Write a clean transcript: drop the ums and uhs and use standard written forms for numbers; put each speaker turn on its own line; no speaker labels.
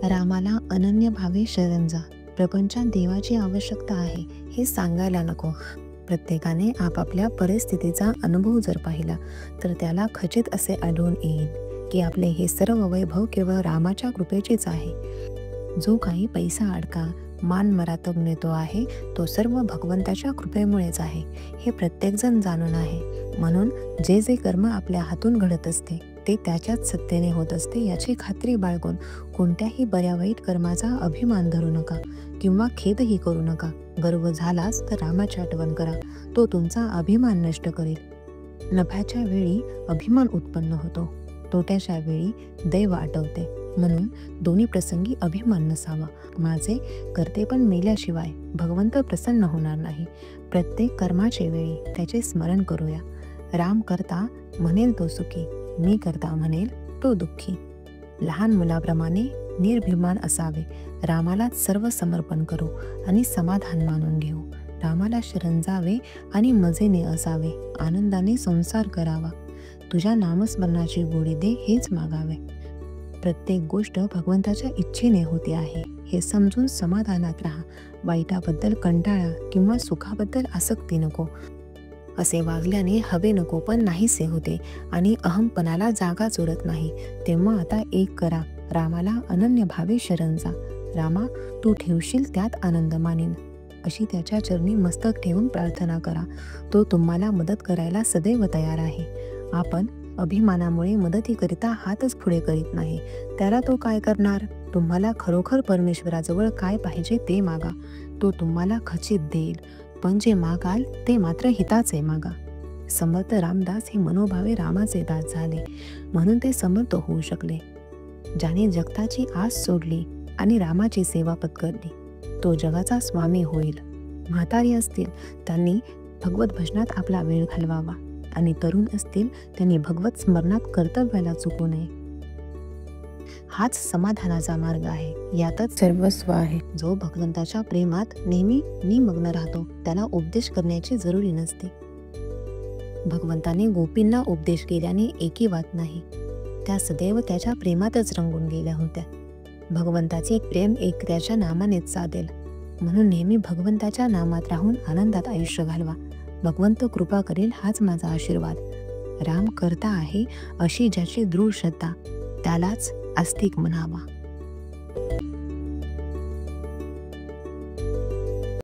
रामाला अनन्य भावे शरण जा. प्रपंचात देवाची आवश्यकता आहे हे सांगायला नको. प्रत्येकाने आपापल्या परिस्थितीचा अनुभव जर पाहिला तर त्याला खचित असे आढळून येईल की आपले हे सर्व वैभव केवळ रामाच्या कृपेचेच आहे. जो काही पैसा अडका मान मरातब नेतो आहे तो सर्व भगवंताच्या कृपेमुळेच आहे हे प्रत्येकजण जाणून आहे. म्हणून जे जे कर्म आपल्या हातून घडत असते ते त्याच्याच सत्तेने होत असते याची खात्री बाळगून कोणत्याही बऱ्या वाईट कर्माचा अभिमान धरू नका किंवा खेदही करू नका. गर्व झालाच तर रामाची आठवण करा, तो तुमचा अभिमान नष्ट करेल. नफ्याच्या वेळी अभिमान उत्पन्न होतो, तोट्याच्या वेळी दैव आठवते. म्हणून दोन्ही प्रसंगी अभिमान नसावा. माझे करते पण मेल्याशिवाय भगवंत प्रसन्न होणार नाही. प्रत्येक कर्माचे वेळी त्याचे स्मरण करूया. राम करता म्हणेल तो सुखी, मी करता म्हणेल तो दुःखी. लहान मुलाप्रमाणे निर्भिमान असावे. रामाला सर्व समर्पण करू आणि समाधान मानून घेऊ. रामाला शरण जावे आणि मजेने असावे. आनंदाने संसार करावा. तुझ्या नामस्मरणाची गोडी दे हेच मागावे. प्रत्येक गोष्ट भगवंताच्या इच्छेने होते आहे हे समजून समाधानात राहा. वाईटाबद्दल कंटाळा किंवा सुखाबद्दल आसक्ती नको. असे वागल्याने हवे नको पण नाहीसे होते आणि अहमपणाला जागा चोरत नाही. तेव्हा आता एक करा, रामाला अनन्य भावे शरण जा. रामा, तू ठेवशील त्यात आनंद मानेन अशी त्याच्या चरणी मस्तक ठेवून प्रार्थना करा. तो तुम्हाला मदत करायला सदैव तयार आहे. आपण अभिमानामुळे मदतीकरिता हातच पुढे करीत नाही, त्याला तो काय करणार? तुम्हाला खरोखर परमेश्वराजवळ काय पाहिजे ते मागा, तो तुम्हाला खचित देईल. पण जे मागाल ते मात्र हिताचे मागा. समर्थ रामदास हे मनोभावे रामाचे दास झाले म्हणून ते समर्थ होऊ शकले. ज्याने जगताची आस सोडली आणि रामाची सेवा पत्करली तो जगाचा स्वामी होईल. म्हातारी असतील त्यांनी भगवत भजनात आपला वेळ घालवावा आणि तरुण असतील त्यांनी भगवत स्मरणात कर्तव्याला चुकू नये. हाच समाधानाचा मार्ग आहे. यातच सर्वस्व आहे. जो भगवंताच्या प्रेमात नेहमी निमग्न राहतो त्याला उपदेश करण्याची जरुरी नसते. भगवंताने गोपींना उपदेश केल्याने एकी वाद नाही, त्या सदैव त्याच्या प्रेमातच रंगून गेल्या होत्या. भगवंताचे प्रेम एक त्याच्या नामानेच साधेल. म्हणून नेहमी भगवंताच्या नामात राहून आनंदात आयुष्य घालवा. भगवंत कृपा करेल हाच माझा आशीर्वाद. राम करता आहे अशी ज्याची दृढ श्रद्धा त्यालाच आस्तिक म्हणावा.